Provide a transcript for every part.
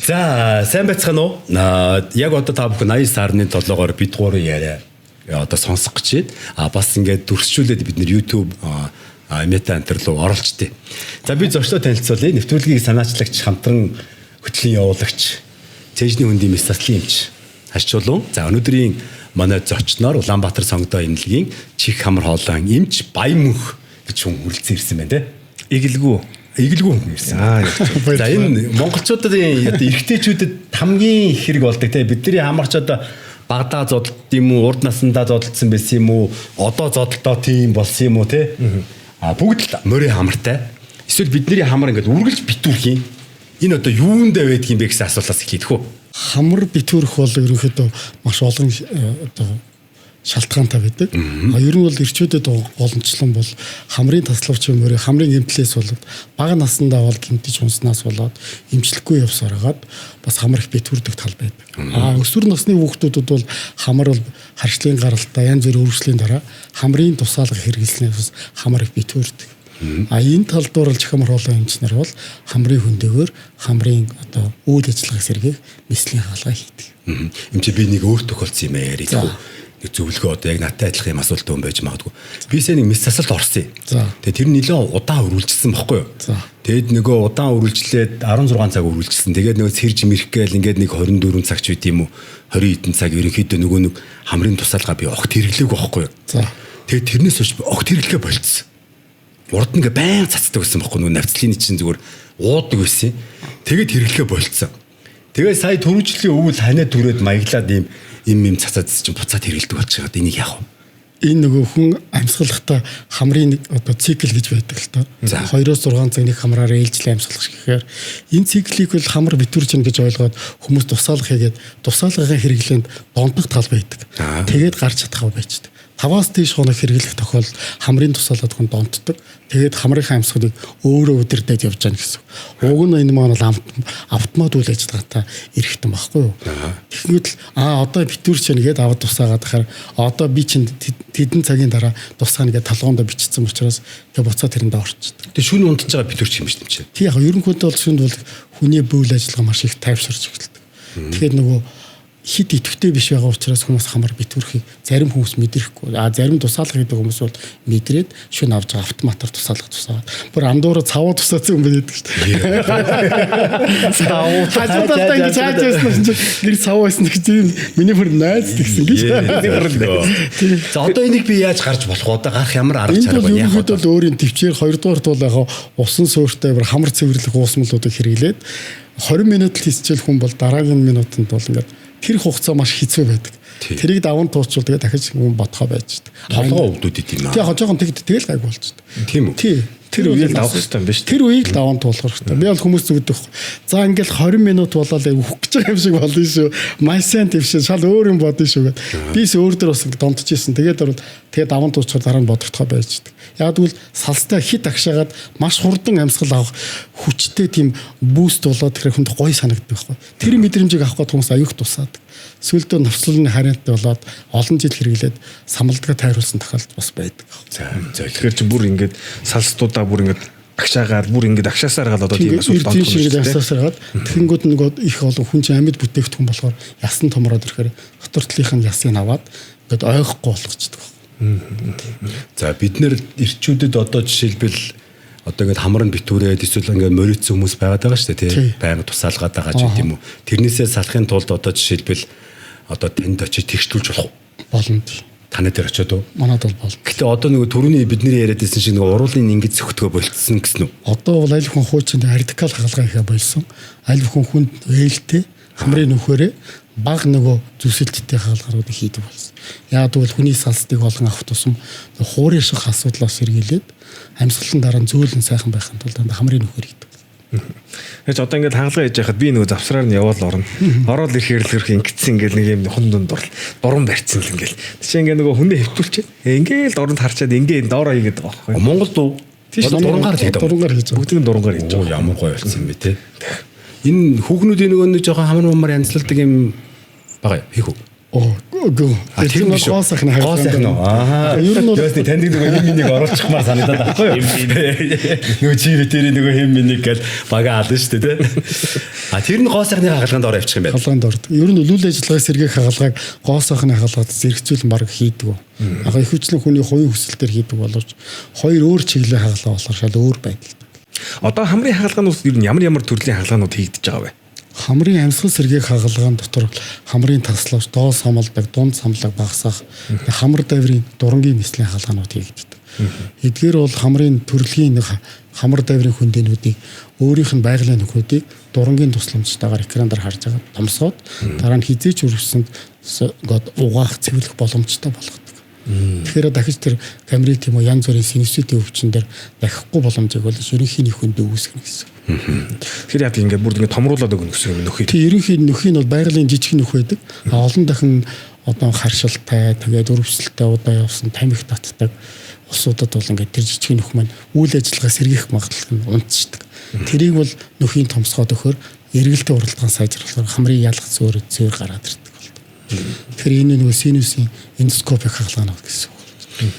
За сайн байцгаана уу? Яг одоо та бүхэн 89.7-оор бид гурав яриа одоо сонсох гэж байна. Бас ингээд дүрсчүүлээд бид нэр YouTube Meta Enter руу оруулжтэй. За би зочлоо танилцуулъя. Нэвтрүүлгийг санаачлагч, хамтран хөтлийн явуулагч, цэжний хөндийн мэс заслын эмч хашчулуун. За өнөөдрийн манай зочноор Улаанбаатар сонгодоо эмнэлгийн чих хамар хоолойн эмч Баямөнх гэж хүн хүрэлцэн ирсэн байна те. Игэлгүй хүн ирсэн. За энэ монголчуудын одоо эрэгтэйчүүдэд хамгийн хэрэг болдог те. Бидний хамарч одоо багадаа зодолт юм уу, урд насандаа зодолцсон байсан юм уу, одоо зодолтоо тийм болсон юм уу те. Бүгд л морин хамартай. Эсвэл бидний хамар ингээд үргэлж битүүрх юм. Энэ одоо юундаа байдаг юм бэ гэсэн асуултаас эхлэх үү? Хамар битүүрх бол ерөнхийдөө маш олон одоо шалтгаантай байдаг. Ер нь бол эрчүүдэд голомжлон бол хамрын таславч юм уу, хамрын эмтлээс болоод бага насандаа бол гэмтэж унснаас болоод эмчлэхгүй явсаар хагаад бас хамар их битүүрдэг тал байдаг. Өсвөр насны хүүхдүүдэд бол хамар бол харшлын гаралтай янз бүрийн өөрчлөлийн дараа хамрын тусаалга хэрэглэснээс хамар их битүүрдэг. Энэ талдуур л чихмар хоолой эмчнэр бол хамрын хөндөөгөр хамрын одоо үйл ажиллагаа сэргийг мэслийн хаалгаа хийдэг. Эмч би нэг өөр тохиолдсон юм яриад нэг зөвлөгөө одоо яг надтай адилхан юм асуулт юм байж магадгүй. Би сая нэг мэс засалд орсон. Тэгээ тэр нэлээд удаан үргэлжилсэн баггүй юу? Тэгэд нөгөө удаан үргэлжлээд 16 цаг үргэлжилсэн. Тэгээд нөгөө сэрж мэрх гээл ингээд нэг 24 цаг ч үт юм уу 20 хэдэн цаг ерөнхийдөө нөгөө нэг хамрын тусаалгаа би огт хэрэглээгүй баггүй юу? Тэгээд тэрнээс хойш огт хэрэглэгээ болцсон. Урд нь баян цацдаг байсан байхгүй нөгөө навцлын чинь зүгээр уудаг байсан. Тэгээд хэрэглэгээ болцсон. Тэгээд сая түрүүжлийн өвөл ханаа түрээд маяглаад им цацаад чинь буцаад хэрэглэдэг болчиход энийг яах вэ? Энэ нөгөө хүн амьсгалахдаа хамрын одоо цикл гэж байдаг л та. 2-6 цаг нэг хамраар ээлжлэн амьсгалах гэхээр энэ циклийг бол хамар битүүрч гэж ойлгоод хүмүүс тусаалах хийгээд тусаалгын хэрэглээнд дондох тал байдаг. Тэгээд гарч чадхаа байждаг. 5-аас дээш хоног хэрэглэх тохиолдолд хамрын тусаалаад хүн донтдог. Тэгээд хамрын амьсгалыг өөрөө удирдах явж байгаа гэсэн. Уг нь энэ маань бол автомат үйл ажиллагаатай эрэхтэн багхгүй юу? Тэгэнгүүт одоо битүүрч нэгээд аваад тусаагаад хахаар одоо би чинь тэдэн цагийн дараа тусаана гэдэг талгуундаа бичсэн учраас тэг буцаа тэрэндээ орчдөг. Тэг шүн унтж байгаа битүүрч юм шүү дээ. Тий яг ерөнхийдөө бол шүнд бол хүний бүйл ажиллагаа маш их тайвширч эхэлдэг. Тэгэхээр нөгөө хит идэвхтэй биш байгаа учраас хүмүүс хамар битүүрхийг зарим хүмүүс мэдрэхгүй. Зарим тусаалга хийдэг хүмүүс бол мэдрээд шүн авч байгаа автоматар тусаалга тусаагаад. Бүр андуура цаваа тусаацсан юм байдаг шүү дээ. Цаваа хажуудаа ингэ цаажсэн чинь нэр цаваа байсан гэж миний бүр найз гэсэн гэж. За одоо энийг би яаж гарч болох вэ? Гарах ямар арга чарга байна? Яг бол өөрийн төвчээр 2 дугаарт бол яг усан суурьтай бүр хамар цэвэрлэх уусмалуудыг хэрэглээд 20 минут л хийсчээл хүн бол дараагийн минутанд бол ингээд тэр хугацаа маш хэцүү байдаг. Тэрийг даван туучвал тэгээ дахиж хүн бодхоо байж дээ. Толгоо өвдөд идэв юм аа. Тэгээ хожоогон тэгэл гайг болчихсон. Тийм үү? Тий. Тэр үеийг давах хэрэгтэй юм биш. Тэр үеийг л даван туулах хэрэгтэй. Би бол хүмүүс зүгдэх. За ингээл 20 минут болоод өөх гэж байгаа юм шиг болно шүү. Майсан твшээ шал өөр юм бодно шүү гэдэг. Бис өөр дөр бас донтчихсэн. Тэгээд даван туучвал дараа нь бодогдохоо байж дээ. Яг тэгвэл салстай хит агшаагаад маш хурдан амьсгал авах хүчтэй тийм буст болоод тэр хүнд гоё санагддаг байхгүй. Тэр мэдрэмжийг авах гот хүмүүс аюух тусаад. Сүүлдөө навцлын хариант болоод олон жил хэрэглээд самалдгаа тайруулсан тохиолдол бас байдаг. За тэгэхээр чи бүр ингээд салстуудаа бүр ингээд агшаагаар бүр ингээд агшаасаар гал одоо тийм асуудал донтох юм шиг агшаасаар гал тэгэнгүүт нөгөө их олон хүн чинь амьд бүтээгдэхүүн болохоор ясан томроод ирэхээр дотортлынх нь ясыг аваад ингээд ойхгүй болгочдөг. За бид нэр эрчүүдэд одоо жишээлбэл одоо ингээд хамрын битүүрээд эсвэл ингээд морицсан хүмүүс байгаад байгаа шүү дээ тий. Байнга тусаалгаад байгаа ч гэдэм үү. Тэрнээсээ салахын тулд одоо жишээлбэл одоо танд очиж тэгшлүүлж болох болно. Таны дээр очиод уу? Манад бол болно. Гэтэ одоо нөгөө түрүүний бидний яриад байсан шиг нөгөө уруулын ингээд зөвхтгөө болцсон гэсэн үү? Одоо бол аль хүн хуучин радикал хагалгаа ихэ болсон. Аль хүн хүнд ээлтэй хамрын нөхөрөө баг нөгөө зүсэлттэй хаалгаруудыг хийдэг болсон. Яг тэгвэл хүний салстыг олон авах тусам хуурын шиг асуудлаас сэргийлээд амьсгалын дараа нь зөөлөн сайхан байхын тулд хамрын нөхөр хийдэг. Тэгэж одоо ингээд хаалгаа хийж яхад би нөгөө завсраар нь яваал орно. Ороод ирэхээр л ирэх ингэсэн ингээд нэг юм хүн дунд дуран барьцсан л ингээд. Тийш ингээд нөгөө хүнээ хөвтүүлчихэд ингээд дуранд харчаад ингээд доороо хийгээд байгаа байхгүй. Монголд уу? Тийш дурангаар хийж байгаа. Бүгдийг дурангаар хийж байгаа. Ямар гоё болсон юм бэ те. Энэ хүүхнүүдийн нөгөө нэг жоохон хамар янзлалдаг юм байгаа хийх үү? Тэр нь гоо сайхны гоо сайхан уу? Аа. Ер нь бол танд нөгөө хэм минийг оруулчихмаар санагдаад байхгүй юу? Нөгөө чи битэрийн нөгөө хэм минийг гэл бага ална шүү дээ, тий. Тэр нь гоо сайхны хагалгаанд ор авчих юм байна. хагалгаанд орд. Ер нь үйл ажиллагаа сэргээх хагалгааг гоо сайхны хагалгаад зэрэгцүүлэн баг хийдэг. Ихэвчлэн хүний хувийн хүсэлтээр хийдэг боловч хоёр өөр чиглэлийн хагалгаа болохоор шал өөр байдал. Одоо хамрын хагалгаанууд ер нь ямар төрлийн хагалгаанууд хийгдэж байгаа вэ? Хамрын амьсгал сэргээх хагалгаан дотор хамрын таславч, доол самалдаг, дунд самлаг багасгах, хамар даврын дурангийн мэслийн хагалгаанууд хийгддэг. Эдгээр бол хамрын төрөлхийн нэг хамар даврын хүндээнүүдийг өөрийнх нь байгалийн нөхөдийг дурангийн тусламжтайгаар экранаар харж байгаа томсгоод дараа нь хизээч үргэлжсэнд угаах, цэвэрлэх боломжтой болгодог. Тэгэхээр дахиж тэр камерын тийм үү янз бүрийн синуситийн өвчин дээр дахихгүй боломжийг бол ерөнхий нөхөндөө үүсгэнэ гэсэн. Тэгэхээр яг ингээд бүр ингээд томруулаад өгнө гэсэн юм нөхөд. Тийм ерөнхий нөхөй нь бол байгалийн жижиг нөх байдаг. Олон дахин одоо харшилтай, тэгээд өрөвсөлттэй удаа явсан тамхи татдаг улсуудад бол ингээд тэр жижиг нөх маань үйл ажиллагаа сэргиэх магадлал нь унтчихдаг. Тэрийг бол нөхийн томсгоод өгөхөр эргэлтийн уралдаан сайжруулахаар хамрын ялах зөөр гараад ирдэг болдог. Тэгэхээр энэ нөгөө синусийн эндоскопик хагалгаанууд гэсэн үг.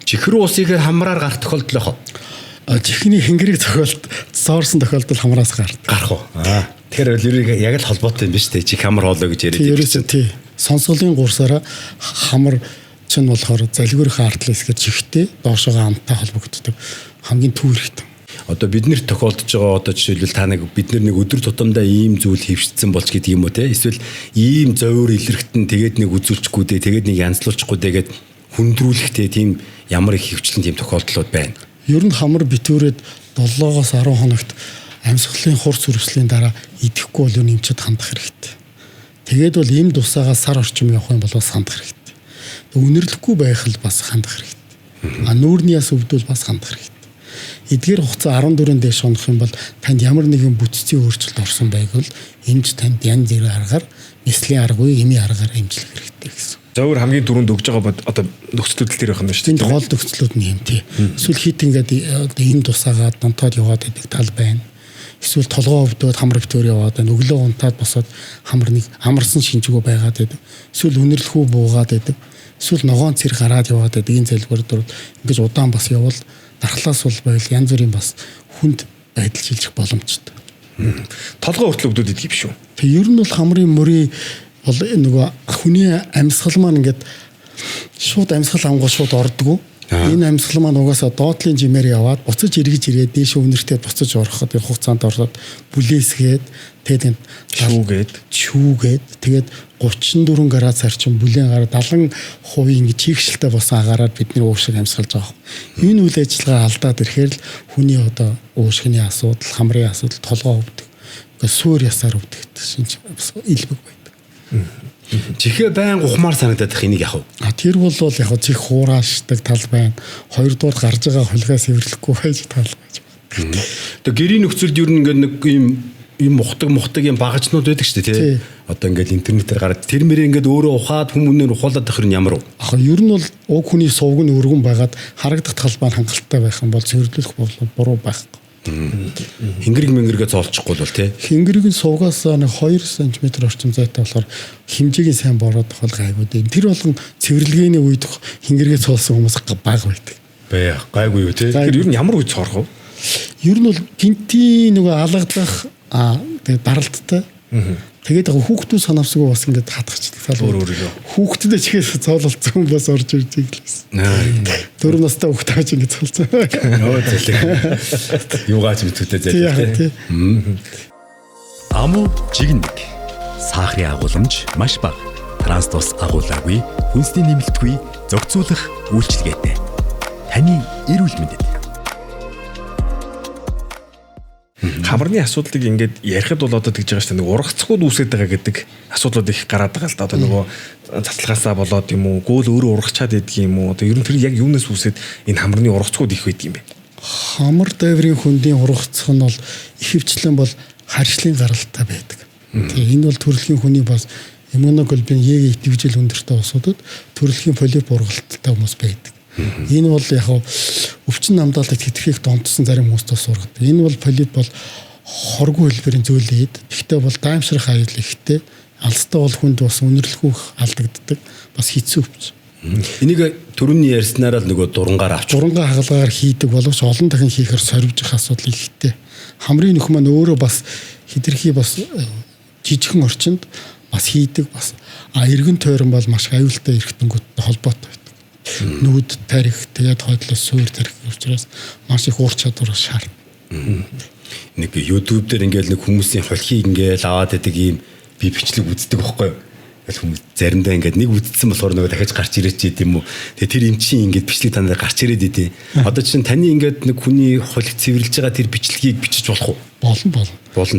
Чихрүү усыг хамраар гарах тохиолдол яах вэ? Чихний хэнгэрийг цоорсон тохиолдол хамраас гардаг. Гарах уу? Тэгэхээр яг л холбоотой юм биш үү? Чих хамар хоолой гэж яриад тийм. Сонсголын гурсаараа хамар чинь болохоор залгиурын артлын хэсгээр чихтэй доошогоо амттай холбогддог. Хамгийн түүрэгт. Одоо биднэрт тохиолдож байгаа одоо жишээлбэл та бид нэг өдөр тутамдаа ийм зүйл хэвшигдсэн болж гэдэг юм уу те? Эсвэл ийм зовир илэрхтэн тэгээд нэг үзүүлчихгүй дээ, тэгээд нэг янзлуулчихгүй дээ гэд хүндрүүлэхтэй тийм ямар их хөвчлэн тийм тохиолдлууд байна. Ер нь хамар битүүрээд 7-оос 10 хоногт амьсгалын хурц үргэлжлийн дараа идэхгүй бол нэмчэд хандах хэрэгтэй. Тэгээд бол эм дусаагаа сар орчим явах юм бол хандах хэрэгтэй. Үнэрлэхгүй байх л бас хандах хэрэгтэй. Нүүрний яс өвдөл бас хандах хэрэгтэй. Эдгээр хугацаа 14-нд дэш хонох юм бол танд ямар нэгэн бүтцийн өөрчлөлт орсон байвал эмч танд янз бүрийн аргаар нислэгийн арга буюу эмийн аргаар эмчлэх хэрэгтэй гэсэн. Зөөр хамгийн түрүүнд өгж байгаа одоо нөхцөлүүд төр байх юм шүү дээ. Гол нөхцлүүд нь юм тий. Эсвэл хит ингээд энэ тусаагаад донтоод яваад байдаг тал байна. Эсвэл толгоо өвдөд хамар битүүр яваад байна. Өглөө унтаад босоод хамар нэг амарсан шинжгүй байгаад байдаг. Эсвэл үнэрлэхүү буугаад байдаг. Эсвэл ногоон цэр гараад яваад байдаг. Энэ залбирал ингэж удаан бас явал дархлаас бол байл янз бүрийн бас хүнд байдал шилжих боломжтой. Толгоо хүртэл өвдөд идэх юм шүү. Тэг ер нь бол хамрын мөрийн бол нөгөө хүний амьсгал маань ингээд шууд амьсгал ангуул шууд ордгоо. Энэ амьсгал маань угаасаа доотлын жимээр яваад буцаж эргэж ирээд дээш өвнөртөө буцаж ороход хугацаанд ороод бүлээсгээд тэгээд чүүгээд тэгээд 34 градус орчим бүлээн гараад 70% ингэж чигшэлтэй босон агаараар бидний уушиг амьсгалж байгаа. Энэ үйл ажиллагаа алдаад ирэхээр л хүний одоо уушигны асуудал, хамрын асуудал, толгоо өвдөх, суур ясаар өвдөх шинж илбэг байдаг. Чихээ байн ухмаар санагдаад их энийг яах вэ? Тэр бол яг чих хураашдаг тал байна. Хоёрдугаар гарч байгаа хулгаас эвэрлэхгүй байж тал байж байна. Тэгээ гэрийн нөхцөлд ер нь ингээд нэг ийм мухдаг юм багажнууд байдаг шүү дээ тий. Одоо ингээд интернетээр гараад тэр мөрөө ингээд өөрөө ухаад хүмүүнээр ухуулаад байх юм ямар вэ? Ер нь бол уг хүний сувг нь өргөн байгаад харагдах талбай хангалттай байх юм бол цэвэрлэх буруу байхгүй. Хингэрэг мэнгэргээ цоолчихгүй бол тий. Хингэрэг нь сувгаас нэг 2 см орчим зайтай болохоор хэмжээг нь сайн бороод тохиол гайгүй дээ. Тэр болгон цэвэрлэгээний үед хингэргээ цоолсон хүмүүс бага байдаг. Гайгүй юу тий. Тэр ер нь ямар үед цоорох вэ? Ер нь бол гинтийн нөгөө алгадах тэгээд баралттай. Тэгээд хүүхдүүд санавсгүй бас ингээд хатгачлаа. Хүүхдүүдээ чихээс цоололцсон хүмүүс орж ирж иглээс. 4 настай хүүхд тааж ингээд цоолцсон. Нөө зэлэг. Юугаач мэдвүтэй зэлэг. Аму жигнэг. Сахарын агуулмж маш бага. Транс тус агуулаагүй, хүнсний нэмэлтгүй, зохицуулах үйлчилгээтэй. Таны эрүүл мэндэд хамрны асуудлыг ингээд ярихад бол одоо тэгж байгаа шүү дээ. Нэг ургацхууд үүсээд байгаа гэдэг асуудлууд их гараад байгаа л да. Одоо нөгөө цацлагаасаа болоод юм уу, гөөл өөрөө ургачаад идэх юм уу. Одоо ер нь тэр яг юунаас үүсээд энэ хамрны ургацхууд их байдаг юм бэ? Хамар дайврын хүндийн ургацх нь бол ихэвчлэн бол харшлын гаралтай байдаг. Тэгээ энэ бол төрөлхийн хүний бас иммуноглобулин Е идэвхжил өндөртэй усуудад төрөлхийн полип ургалттай хүмүүс байдаг. Энэ бол яг өвчин намдаалт хэтэрхийх донтсон зарим хүмүүст бас ургадаг. Энэ бол полип бол хоргүй хэлбэрийн зүйлээд гэхдээ бол даамшрах аюул ихтэй алстай бол хүнд бас үнэрлэхүүх алдагддаг бас хэцүү өвч. Энийг түрүүний ярьснараа л нөгөө дурангаар авч дурангаа хагалгаар хийдэг боловч олон дахин хийхээр сорвжих асуудал ихтэй. Хамрын нөх маань өөрөө бас хидэрхий бас жижигхэн орчинд бас хийдэг бас эргэн тойрон бол маш аюултай эргэтнгүүттэй холбоотой байдаг. Нүүд тарих тэгээд хойдлоос суур тарих учраас маш их уур чадвар шаардна. Нэг YouTube дээр ингээл нэг хүмүүсийн холхийг ингээл аваад идэг ийм би бичлэг үздэг байхгүй юу? Ингээл хүмүүс заримдаа ингээд нэг үзсэн болохоор нөгөө дахиад гарч ирээч гэдэм үү. Тэгээ тэр юм чинь ингээд бичлэг танаар гарч ирээд идэв. Одоо чинь таны ингээд нэг хүний холх цэвэрлж байгаа тэр бичлэгийг бичиж болох уу? Болно.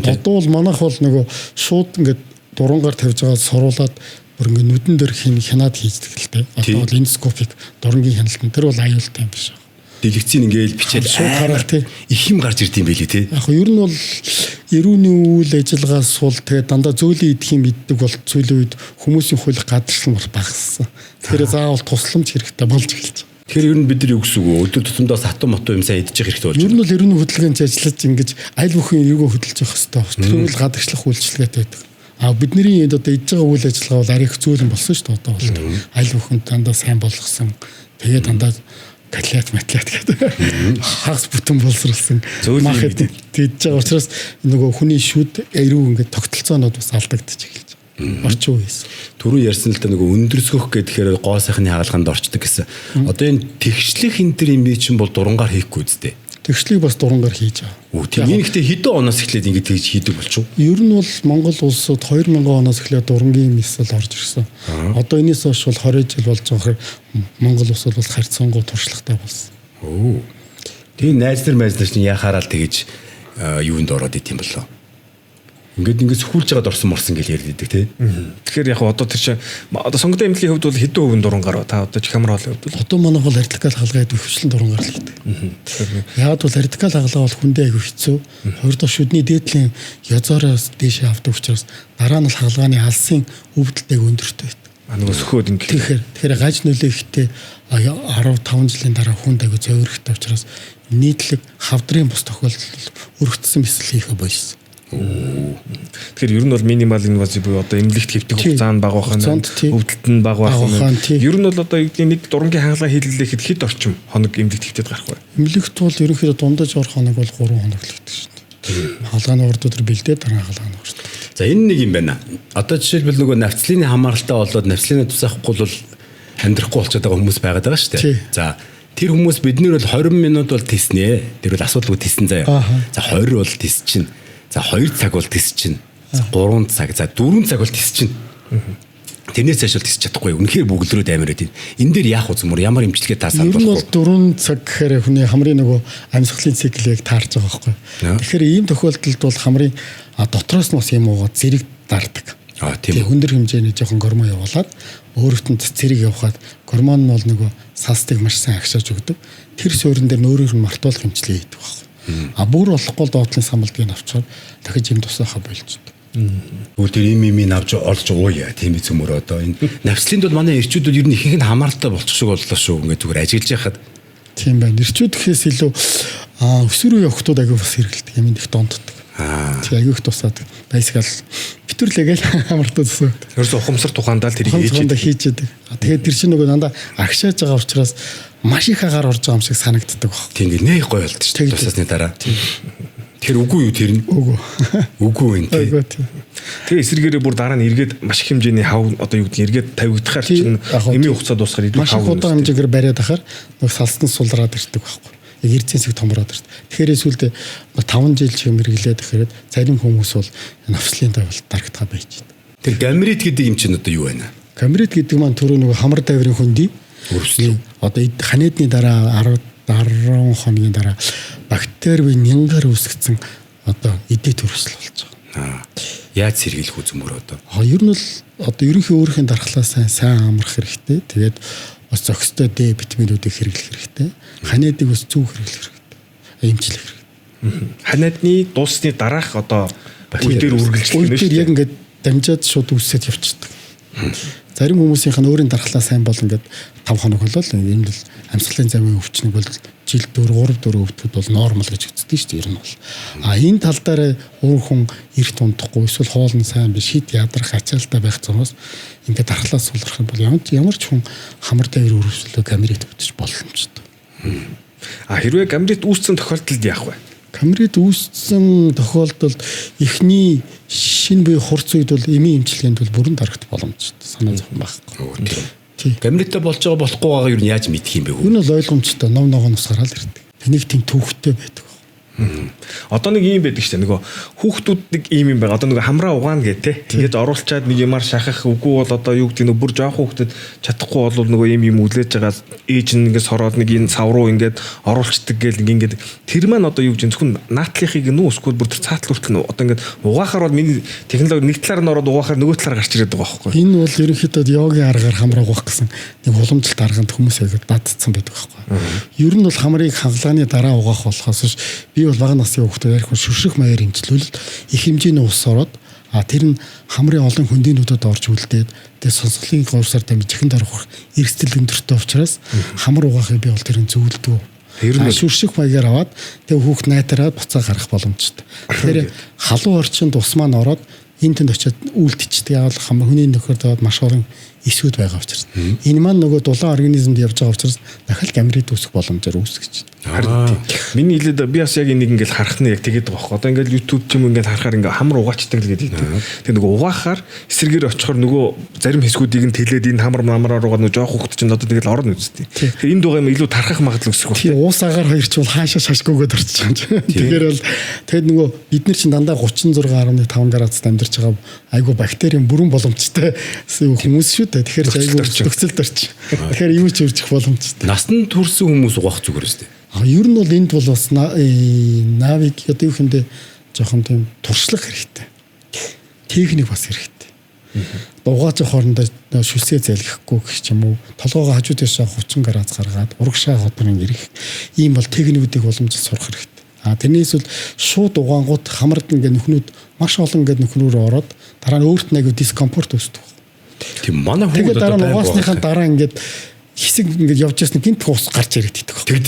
Одоо бол манайх бол нөгөө шууд ингээд дурангаар тавьж байгаа суруулаад бүр ингээд нүдэн дээр хянаад хийдэг л дээ. Одоо бол эндоскопик дурангийн хяналтан тэр бол аюултай юм биш. Дэлгэцийн ингээл бичээд их юм гарч ирд юм байли те. Яг нь ер нь бол эрүүний үйл ажиллагаа сул тэгээд дандаа зөөлөн идэх юм иддэг бол сүүлийн үед хүмүүсийн хууль гадарсан бол багассан. Тэгэхээр заавал тусламж хэрэгтэй болж эхэлж байна. Тэгэхээр ер нь бид нар юу гэсэн үг вэ? Өдөр тутамдаа хатуу мотуу юм сайн идэж хэрэгтэй болж байна. Ер нь бол эрүүний хөдөлгөөнд ажиллаж ингэж аль бүхэн эргөө хөдөлж явах хэрэгтэй. Тэгвэл гадагшлах үйлчлэгээтэй байдаг. Бидний одоо идж байгаа үйл ажиллагаа бол арих зөөлөн болсон шүү дээ. Одоо бол аль бүхэн дандаа сайн болгосон. Тэгээд дандаа матлат гэдэг хагас бүтэн боловсруулсан махад идж байгаа учраас нөгөө хүний шүд эрүү ингээд тогтолцоонууд бас алдагдчих эхэлж байгаа. Орчин үеэс. Түрүү ярьсан л да нөгөө өндөрсгөх гэхээр гоо сайхны хаалганд орчдөг гэсэн. Одоо энэ тэгшлэх энэ төр юм чинь бол дурангаар хийхгүй үстэй. Тэгшлийг бас дурангаар хийж байгаа. Тийм ихтэй хэдэн оноос эхлээд ингэж тэгж хийдэг болчих. Ер нь бол Монгол улсад 2000 оноос эхлээд дурангийн мисэл орж ирсэн. Одоо энэс хойш бол 20 жил болж байгаа Монгол улс бол харьцангуй туршлагатай болсон. Тэгээ найз нар чинь яхаараа л тэгэж юунд ороод идэм болоо. Ингээд сөхүүлж байгаад орсон морсон гэж ярьдаг тий. Тэгэхээр яг одоо тэр чинь одоо сонготой эмнэлгийн хувьд бол хэдэн хувийн дурангаар та одоо камера бол одоо манайх бол радикал хаалгаа хөвчлэн дурангаар л хийдэг. Яг бол радикал хаалгаа бол хүндээ айгүй хэцүү. Хоёрдоох шүдний дээдлийн язоороос дээшээ авдаг учраас дараа нь л хаалгааны алсын өвдөлтэй өндөртэй байдаг. Нөгөө сөхөөд ингээд. Тэгэхээр гаж нөлөө ихтэй 15 жилийн дараа хүнд айгүй зөөвөрхтэй учраас нийтлэг хавдрын бус тохиолдолд өргөцсөн бисэл хийхэ болсон. Тэгэхээр ер нь бол минимал инвазив буюу одоо эмнэлэгт хэвтэх хугацаа нь бага байх нь өвдөлт нь бага байх нь ер нь бол одоо нэг дурангийн хаалгаа хийлэлэхэд хэд орчим хоног эмнэлэгт хэвтээд гарах вэ? Эмнэлэгт бол ерөнхийдөө дундаж орох хоног бол 3 хоног л хэвтэж шүү дээ. Хаалгааны урд өдөр бэлдээ дараа хаалгааны урд. За энэ нэг юм байна. Одоо жишээлбэл нөгөө навцлын хамааралтай болоод навцлын тусахгүй бол амьдрахгүй болчиход байгаа хүмүүс байгаад байгаа шүү дээ. За тэр хүмүүс биднэр бол 20 минут бол тиснэ. Тэр бол асуудалгүй тиссэн заяа. За 20 бол тис чинь. За 2 цаг бол тис чинь. 3 цаг, за 4 цаг бол тис чинь. Тэрнээс цааш бол тисч чадахгүй. Үнэхээр бүглэрүүд амар байд. Энэ дээр яах вэ зэмөр ямар имчилгээ таасаад болох вэ? Ер нь бол 4 цаг гэхээр хүний хамрын нөгөө амьсгалын циклийг таарч байгаа байхгүй. Тэгэхээр ийм тохиолдолд бол хамрын дотроос нь бас юм уугаад зэрэг дардаг. Тийм өндөр хэмжээний жоохон гормон явуулаад өөрөлтөнд зэрэг явахад гормон нь бол нөгөө састыг маш сайн агшааж өгдөг. Тэр суурин дээр өөрөөр нь мартуулах имчилгээ хийдэг байхгүй. Бүр болохгүй доотлын самбалдыг авчаар дахиж юм тусаахаа болждог. Бүр тэр им авч олж ууя тийм биз өмөр одоо энэ навцлын бол манай эрчүүд бол ер нь ихэнх нь хамааралтай болчих шиг боллоо шүү. Ингээд зүгээр ажиллаж яхад тийм байна. Эрчүүд гэхээс илүү өсвөр үеийн охтууд агай бас хэрэгэлдэг юм их донддог. Тэг агай их тусаад байсгаал битүрлээгээл хамартаа тусаа. Ерөөсө ухамсар тухаандаа л тэрийг хийж яадаг. Тэгээд тэр чинь нөгөө дандаа агшааж байгаа учраас маш их агаар орж байгаа юм шиг санагддаг баг. Тийм нэх гоё болд ч тусаасны дараа. Тэр үгүй юу тэр нь? Үгүй юм тийм. Тэгээ эсрэгээрээ бүр дараа нь эргээд маш их хэмжээний хав одоо юу гэдэг эргээд тавигдахаар чинь эмийн хугацаа дуусахаар илүү хав удаан хэмжээгээр бариад ахаар нэг салстан сулраад ирдэг байхгүй. Яг эрдэнэсийг томроод ирдэг. Тэгэхээр эсвэл 5 жил шиг мэргэлээд ирэхэд зарим хүмүүс бол навслын тавилт дарагдгаа байж байна. Тэр гамрит гэдэг юм чинь одоо юу вэ? Гамрит гэдэг маань түрүү нөгөө хамар дайврын хөндөй өрөвслөө. Одоо ханиадны дараа 10 хоногийн дараа бактери буюу нянгаар үүсгэсэн одоо эдийн төрөсөл болж байгаа. Яаж сэргийлэх үү зөмөр одоо? Ер нь бол одоо ерөнхий өөрхийн дархлаа сайн амрах хэрэгтэй. Тэгээд бас зохистой Д витаминуудыг хэрэглэх хэрэгтэй. Ханиадыг бас зөв хэрэглэх хэрэгтэй. Эмчлэх хэрэгтэй. Ханиадны дуусны дараах одоо үе дээр үргэлжлэх нь шүү дээ. Яг ингээд дамжаад шууд үсээд явчихдаг. зарим хүмүүсийнх нь өөрийн дархлаа сайн бол ингээд 5 хоног болол энэ л амьсгалын замын өвчнөг бол жил 3 өвдөхөд бол нормал гэж үздэг шүү дээ. Ер нь бол. Энэ тал дээр өөр хүн эрт унтахгүй эсвэл хоол нь сайн биш хит ядрах ачаалтай байх замаас ингээд дархлаа суулгах юм бол ямар ч хүн хамар тайвар өрөвчлөө камерыг төвчж боломжтой. Хэрвээ камерит үүссэн тохиолдолд яах вэ? Камерит үүссэн тохиолдолд эхний шинэ буюу хурц үед бол эмийн эмчилгээнд бол бүрэн дарагт боломжтой. Санаа зовхон байхгүй. Тийм. Камеритай болж байгаа болохгүй байгаа юу яаж мэдэх юм бэ? Энэ бол ойлгомжтой. Ном ногооноос гараад ирдэг. Тэнийг тийм төвхтэй байдаг. Одоо нэг юм байдаг шүү дээ. Нөгөө хүүхдүүд нэг юм байна. Одоо нөгөө хамраа угаана гэх те. Ингээд оруулчаад нэг юмар шахах үгүй бол одоо юу гэдэг нь бүр жоох хүүхдэд чадахгүй бол нөгөө юм үлээж байгаа ээж нь ингээд сороод нэг энэ сав руу ингээд оруулцдаг гэл ингээд тэр маань одоо юу гэж зөвхөн наатлихыг нүү эсвэл бүр тэр цаатал хүртэл одоо ингээд угаахаар бол миний технологи нэг талаар нь ороод угаахаар нөгөө талаар гарч ирээд байгаа байхгүй. Энэ бол ерөнхийдөө йогийн аргаар хамраа угаах гэсэн нэг уламжлалт арганд хүмүүс яг дадцсан байдаг байхгүй. Ер нь бол хамрыг хагалгааны дараа угаах болохоос би бол бага насны хүүхдүүд ярих шүрших маяар хэмжлүүлэлт их хэмжээний ус ороод тэр нь хамрын олон хөндийнүүдэд орж үлдээд тэгээ сонсголын гурсаар дамжиж ихэнд орох эрсдэл өндөртэй учраас хамар угаахыг би бол тэрэн зөвлөдөг. Шүрших маягаар аваад тэгээ хүүхд найтараад буцаа гарах боломжтой. Тэгэхээр халуун орчинд ус маань ороод энэ тэнд очиод үлдчихдэг. Яг л хамар хүний нөхөрд аваад маш орон эсвүүд байгаа учраас. Энэ маань нөгөө дулаан организмд явж байгаа учраас дахиад камерид үүсэх боломжоор үүсгэж байна. Миний хэлээд би бас яг энийг ингээл харах нь яг тэгээд байгаа байхгүй. Одоо ингээл YouTube ч юм ингээл харахаар ингээл хамар угаачдаг л гэдэг. Тэгээ нөгөө угаахаар эсрэгээр очихоор нөгөө зарим хэсгүүдийг нь тэлээд энэ хамар намраар угаад нөгөө жоох хөвгт чинь одоо тэгэл орно үстэй. Тэгэхээр энд байгаа юм илүү тархах магадлал өсөх байна. Тийм уус агаар хоёр ч бол хаашаа шашгүйгээд орчих юм чинь. Тэгэхээр бол тэгэд нөгөө бид нар чинь дандаа 36.5 градусд амьдарч байгаа айгу бактерийн бүрэн боломжтой хүмүүс шүү дээ. Тэгэхээр айгу төгсөлд орчих. Тэгэхээр юу ч үржих боломжтой. Насны төрсэн хүмүүс угаах зүгээр үстэй. Ер нь бол энд бол бас навиг одоо юу хэмдэ жоохон тийм туршлага хэрэгтэй. Техник бас хэрэгтэй. Угааж хоорондоо шүлсээ залгихгүй гэх юм уу. Толгоогоо хажуудаас 30 градус гаргаад урагшаа ходрын ирэх. Ийм бол техникүүдийг уламжлал сурах хэрэгтэй. Тэрнээс бол шууд угаангууд хамард ингээ нөхнүүд маш олон ингээ нөхнөөр ороод дараа нь өөрт нэг дискомфорт үүсдэг. Тийм манай хүүхэд тэгээд дараа нь угаасныхаа дараа ингээ хэсэг ингээд явж ясна гинт ус гарч ирэгддэг. Тэг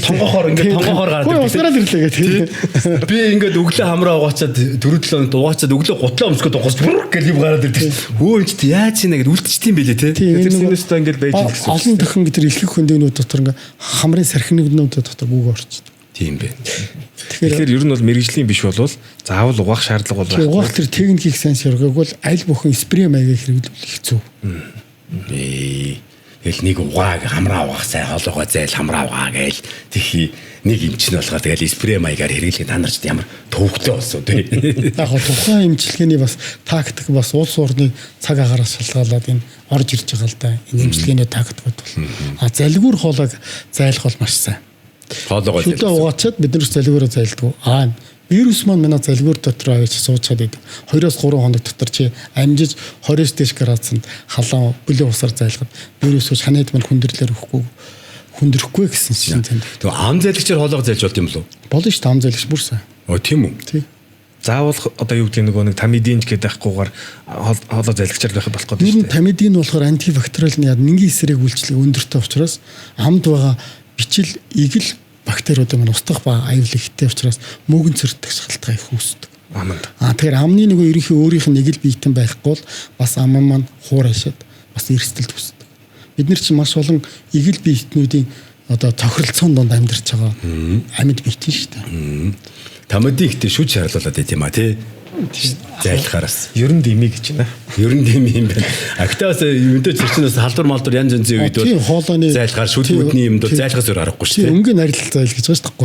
тонгохоор гараад ирдэг. Усраад ирлээ гэх. Би ингээд өглөө хамраа угаачаад 4-7 хоног угаачаад өглөө гутлаа өмсгöd угаас бүр гэл юм гараад ирдэг. Хөө энэ яаж чинь ингээд үлдчихтiin байлээ те. Тэр синэстэ ингээд байж гэсэн. Олон дахин гэтэр ихлэх хөндөнүүд дотор ингээд хамрын сархинэгнүүд дотор бүгд орчдөг. Тийм бэ. Тэгэхээр ер нь бол мэрэгжлийн биш болвол заавал угаах шаардлага бол байхгүй. Угаах тэр техникийг сайн сургаагүй бол аль бүхэн спрей маягийг хэрэглүүл хэцүү. Тэгэл нэг угааг хамраа угаах сайн хоолойгоо зайл хамраа угаа гээл тийхий нэг эмчнэ болохоор тэгэл спрей маягаар хэрэглэх та нар ч ямар төвөгтэй болсон тий. Яг гоо тухайн эмчилгээний бас тактик бас улс орны цаг агаараас шалтгаалаад энэ орж ирж байгаа л да. Энэ эмчилгээний тактикуд бол залгуур хоолойг зайлах бол маш сайн. Хоолойгоо зайлах. Шүлээ угаачаад бид нар залгуураа зайлдаг. Вирус маань манай залгуур дотор авч суучаад идэв. 2-3 хоног дотор чи амжиж 20-с дээш градусанд халаан бүлээн усаар зайлахад вирус ус ханаад маань хүндрэхгүй гэсэн чинь танд. Тэгээ ам зайлагчаар хоолойгоо зайлж болт юм болов? Болно шүү дээ ам зайлагч бүр сайн. Тийм үү? Тий. Заавал одоо юу гэдэг нөгөө нэг тамидинч гэдэг байхгүйгээр хоолой зайлагчаар байх болох гэдэг шүү дээ. Тамидин болохоор антибактериал нэгэн эсрэг үйлчлэг өндөртэй учраас амд байгаа бичил игэл бактериуд маань устгах ба аюул ихтэй учраас мөгөн цэрдэх шалтгаан их үүсдэг. Аманд. Тэгэхээр амны нөгөө ерөнхий өөрийнх нь нэг л биетэн байхгүй бол бас ам маань хуурайшаад бас эрсдэлт үүсдэг. Бид нар чинь маш олон игэл биетнүүдийн одоо цохиролцоон донд амьдарч байгаа амьд биетэн шүү дээ. Тамадын ихтэй шүж шаарлуулад байт юм а тий. Зайлахаараас. Ерөн дими гэж байна. Ерөн дими юм байна. Актаас өндөр зөрчнөөс халдвар малдвар янз янзын үед бол зайлахаар шүлгүүдний юмд зайлахаас өөр аргагүй шүү дээ. Өнгөн нарилт зайл гэж байна шүү дээ.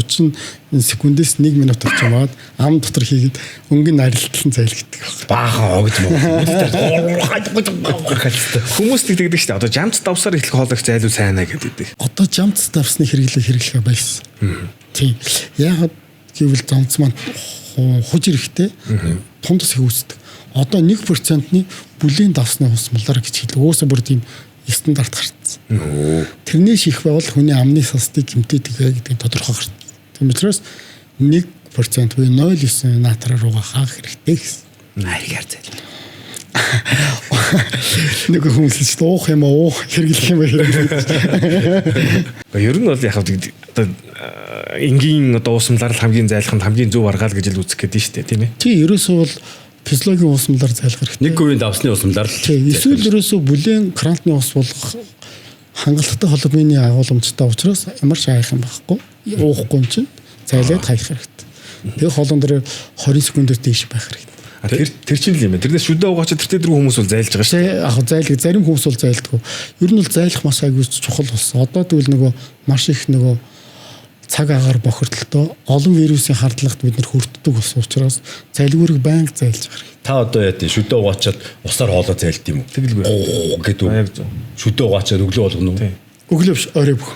30 секундээс 1 минут орчмаад ам дотор хийгээд өнгөн нарилтлан зайлгдаг. Баахан огж мөн. Хүмүүс тэгдэг шүү дээ. Одоо жамц давсаар эхлэх хоолойг зайлуу сайн аа гэдэг. Одоо жамц давсны хэрэглэх байсан. Тийм. Яг гэвэл жамц маань хуж ирэхтэй тундас их үүсдэг. Одоо 1%-ны бүлийн давсны хусмалаар гэж хэлээ. Өөсөө бүр тийм стандарт гарцсан. Тэрнээс их байвал хүний амны састыг гэмтээдэг гэдэг тодорхой гарсан. Тийм учраас 1% буюу 0.9 натраар угаах хэрэгтэй гэсэн. Хайгаар зайлаа. Нэг хүмүүс л ч уух юм уу, хэрэглэх юм Ер нь бол яг одоо энгийн одоо уусамлаар л хамгийн зайлханд хамгийн зөв арга л гэж л үзэх гэдэг нь шүү дээ, тийм ээ. Тий, ерөөсөө бол физиологийн уусамлаар зайлах хэрэгтэй. Нэг говийн давсны усамлаар л. Тий, эсвэл ерөөсөө бүлээн крантны ус болгох хангалттай холбооны агуулмжтай учраас ямар ч хаях юм байхгүй. Уухгүй юм чинь зайлаад хаях хэрэгтэй. Тэгээ холон дээр 20 секундээс дээш байх хэрэгтэй. Тэр чинь л юм байна. Тэрнээс шүдэ угаач тэртээ дөрөв хүмүүс бол зайлж байгаа шүү дээ. Яг зайлг зарим хүмүүс бол зайлдаггүй. Ер нь бол зайлах маш аягүй чухал болсон. Одоо тэгвэл нөгөө маш их нөгөө цаг агаар бохирдолтой олон вирусын хардлагт бид нэр хүртдэг болсон учраас зайлгүүрийг байнга зайлж байгаа. Та одоо яа тийм шүдэ угаачаад усаар хоолоо зайлт юм уу? Тэгэлгүй. Гэдэг. Шүдэ угаачаад өглөө болгоно уу? Өглөө биш орой бүх.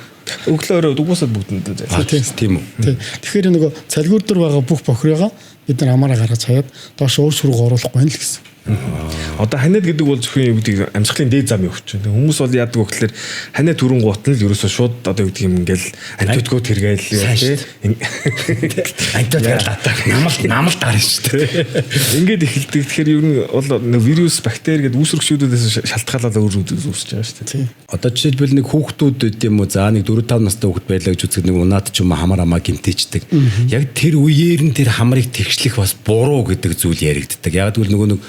Өглөөрөө дугуйсаад бүгдэнд зайлж. Тийм үү. Тэгэхээр нөгөө цалгуур дээр байгаа бүх бохирыгаа бид нар амаараа гаргаж хаяад доош ууш руу оруулахгүй байна л гэсэн. Одоо ханиад гэдэг бол зөвхөн юу гэдэг амьсгалын дээд зам явууч. Хүмүүс бол яадаг вэ гэхээр ханиад түрэн гутна л ерөөсөө шууд одоо юу гэдэг юм ингээл антибиотикууд хэрэгээл тийм. Антибиотик намалт гарна шүү дээ. Ингээд эхэлдэг. Тэгэхээр ер нь бол вирус, бактери гэдэг үүсрэгчүүдээс шалтгаалаад өөр үүсэж байгаа шүү дээ. Одоо жишээлбэл нэг хүүхдүүд юм уу за нэг 4-5 настай хүүхэд байлаа гэж үздэг нэг унаад ч юм хамаар амаа гимтээчдэг. Яг тэр үеэр нь тэр хамрыг тэгшлэх бас буруу гэдэг зүйл яригддаг. Яг тэгвэл нөгөө нэг